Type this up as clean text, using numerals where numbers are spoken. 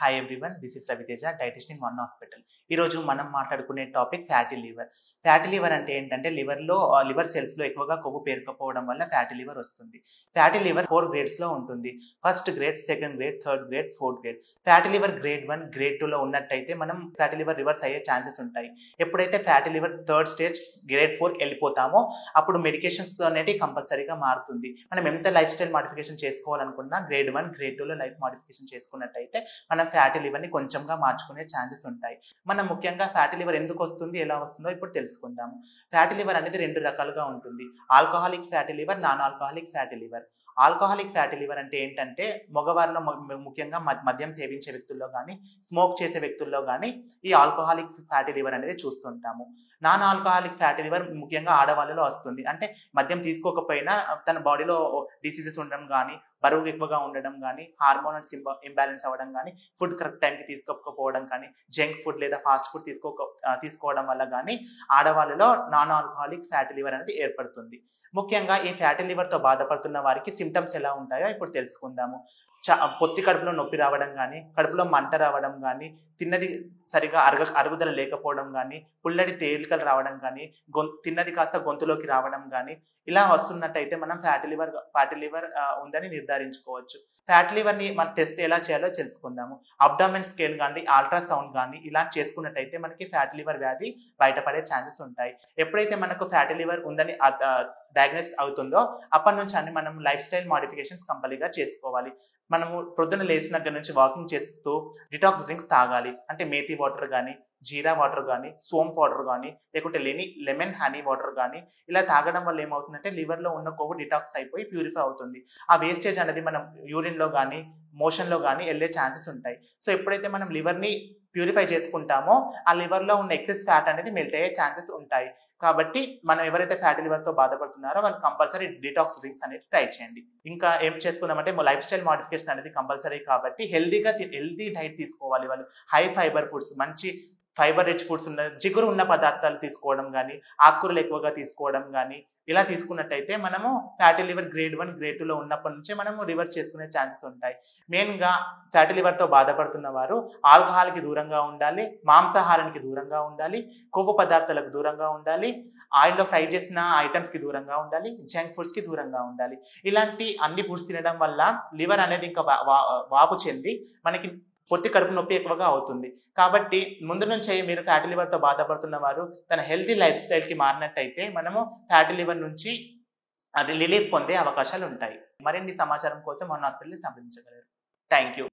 Hi everyone, this is Raviteja, dietitian in one hospital. ఈరోజు మనం మాట్లాడుకునే topic fatty liver. Fatty liver అంటే ఏంటంటే లివర్ సెల్స్లో ఎక్కువగా కొవ్వు పేరుకుపోవడం వల్ల ఫ్యాటీ లివర్ వస్తుంది. ఫ్యాటీ లివర్ 4 గ్రేడ్స్లో ఉంటుంది. First grade, second grade, third grade, fourth grade. Fatty liver grade 1, grade 2లో ఉన్నట్టయితే మనం ఫ్యాటీ లివర్ రివర్స్ అయ్యే ఛాన్సెస్ ఉంటాయి. ఎప్పుడైతే fatty liver third stage grade 4కి వెళ్ళిపోతామో అప్పుడు మెడికేషన్స్ అనేది కంపల్సరీగా మారుతుంది. మనం ఎంత లైఫ్ స్టైల్ మాడిఫికేషన్ చేసుకోవాలనుకున్నా గ్రేడ్ 1, గ్రేడ్ 2లో లైఫ్ మాడిఫికేషన్ చేసుకున్నట్టయితే మనం ఫ్యాటీ లివర్ని కొంచెంగా మార్చుకునే ఛాన్సెస్ ఉంటాయి. మనం ముఖ్యంగా ఫ్యాటీ లివర్ ఎందుకు వస్తుంది, ఎలా వస్తుందో ఇప్పుడు తెలుసుకుందాము. ఫ్యాటీ లివర్ అనేది 2 రకాలుగా ఉంటుంది. Alcoholic fatty liver, non alcoholic fatty liver. Alcoholic fatty liver అంటే ఏంటంటే మగవారిలో ముఖ్యంగా మద్యం సేవించే వ్యక్తుల్లో కానీ, స్మోక్ చేసే వ్యక్తుల్లో కానీ ఈ ఆల్కహాలిక్ ఫ్యాటీ లివర్ అనేది చూస్తుంటాము. నాన్ ఆల్కహాలిక్ ఫ్యాటీ లివర్ ముఖ్యంగా ఆడవాళ్ళలో వస్తుంది. అంటే మద్యం తీసుకోకపోయినా తన బాడీలో డిసీజెస్ ఉండడం కానీ, బరువు ఎక్కువగా ఉండడం కానీ, హార్మోనల్స్ ఇంబ్యాలెన్స్ అవ్వడం కానీ, ఫుడ్ కరెక్ట్ టైంకి తీసుకోకపోవడం కానీ, జంక్ ఫుడ్ లేదా ఫాస్ట్ ఫుడ్ తీసుకోవడం వల్ల కానీ ఆడవాళ్ళలో నాన్ ఆల్కహాలిక్ ఫ్యాటీ లివర్ అనేది ఏర్పడుతుంది. ముఖ్యంగా ఈ ఫ్యాటీ లివర్తో బాధపడుతున్న వారికి సిమ్టమ్స్ ఎలా ఉంటాయో ఇప్పుడు తెలుసుకుందాము. పొత్తి కడుపులో నొప్పి రావడం కానీ, కడుపులో మంట రావడం కానీ, తిన్నది సరిగా అరుగుదల లేకపోవడం కానీ, పుల్లడి తేలికలు రావడం కానీ, తిన్నది కాస్త గొంతులోకి రావడం కానీ, ఇలా వస్తున్నట్టయితే మనం ఫ్యాటీ లివర్ ఉందని నిర్ధారించుకోవచ్చు. ఫ్యాటీ లివర్ని మన టెస్ట్ ఎలా చేయాలో తెలుసుకుందాము. అబ్డామిన్ స్కాన్ కానీ, అల్ట్రాసౌండ్ కానీ ఇలా చేసుకున్నట్టయితే మనకి ఫ్యాటీ లివర్ వ్యాధి బయటపడే ఛాన్సెస్ ఉంటాయి. ఎప్పుడైతే మనకు ఫ్యాటీ లివర్ ఉందని డయాగ్నోస్ అవుతుందో అప్పటి నుంచి అన్ని మనం లైఫ్ స్టైల్ మాడిఫికేషన్స్ కంపల్సరీగా చేసుకోవాలి. మనము ప్రొద్దున లేచిన దగ్గర నుంచి వాకింగ్ చేస్తూ డిటాక్స్ డ్రింక్స్ తాగాలి. అంటే మేతి వాటర్ కానీ, జీరా వాటర్ కానీ, సోంప్ వాటర్ కానీ, లేకుంటే లెమన్ హనీ వాటర్ కానీ ఇలా తాగడం వల్ల ఏమవుతుందంటే లివర్లో ఉన్న కొవ్వు డిటాక్స్ అయిపోయి ప్యూరిఫై అవుతుంది. ఆ వేస్టేజ్ అనేది మనం యూరిన్లో కానీ, మోషన్లో కానీ వెళ్ళే ఛాన్సెస్ ఉంటాయి. సో ఎప్పుడైతే మనం లివర్ని ప్యూరిఫై చేసుకుంటామో ఆ లివర్లో ఉన్న ఎక్సెస్ ఫ్యాట్ అనేది మెల్ట్ అయ్యే ఛాన్సెస్ ఉంటాయి. కాబట్టి మనం ఎవరైతే ఫ్యాటీ లివర్తో బాధపడుతున్నారో వాళ్ళు కంపల్సరీ డిటాక్స్ డ్రింక్స్ అనేది ట్రై చేయండి. ఇంకా ఏం చేసుకుందామంటే లైఫ్ స్టైల్ మాడిఫికేషన్ అనేది కంపల్సరీ కాబట్టి హెల్దీ డైట్ తీసుకోవాలి. వాళ్ళు హై ఫైబర్ ఫుడ్స్, మంచి ఫైబర్ రిచ్ ఫుడ్స్ జిగురు ఉన్న పదార్థాలు తీసుకోవడం కానీ, ఆకుకూరలు ఎక్కువగా తీసుకోవడం కానీ ఇలా తీసుకున్నట్టయితే మనము ఫ్యాటీ లివర్ గ్రేడ్ 1, గ్రేడ్ 2లో ఉన్నప్పటి నుంచే మనము రివర్స్ చేసుకునే ఛాన్సెస్ ఉంటాయి. మెయిన్గా ఫ్యాటీ లివర్తో బాధపడుతున్న వారు ఆల్కహాల్కి దూరంగా ఉండాలి, మాంసాహారానికి దూరంగా ఉండాలి, కొవ్వు పదార్థాలకు దూరంగా ఉండాలి, ఆయిల్లో ఫ్రై చేసిన ఐటమ్స్కి దూరంగా ఉండాలి, జంక్ ఫుడ్స్కి దూరంగా ఉండాలి. ఇలాంటి అన్ని ఫుడ్స్ తినడం వల్ల లివర్ అనేది ఇంకా వాపు చెంది మనకి పొత్తి కడుపు నొప్పి ఎక్కువగా అవుతుంది. కాబట్టి ముందు నుంచే మీరు ఫ్యాటీ లివర్తో బాధపడుతున్న వారు తన హెల్తీ లైఫ్ స్టైల్కి మారినట్టయితే మనము ఫ్యాటీ లివర్ నుంచి రిలీఫ్ పొందే అవకాశాలు ఉంటాయి. మరిన్ని సమాచారం కోసం మన హాస్పిటల్ని సంప్రదించగలరు. Thank you.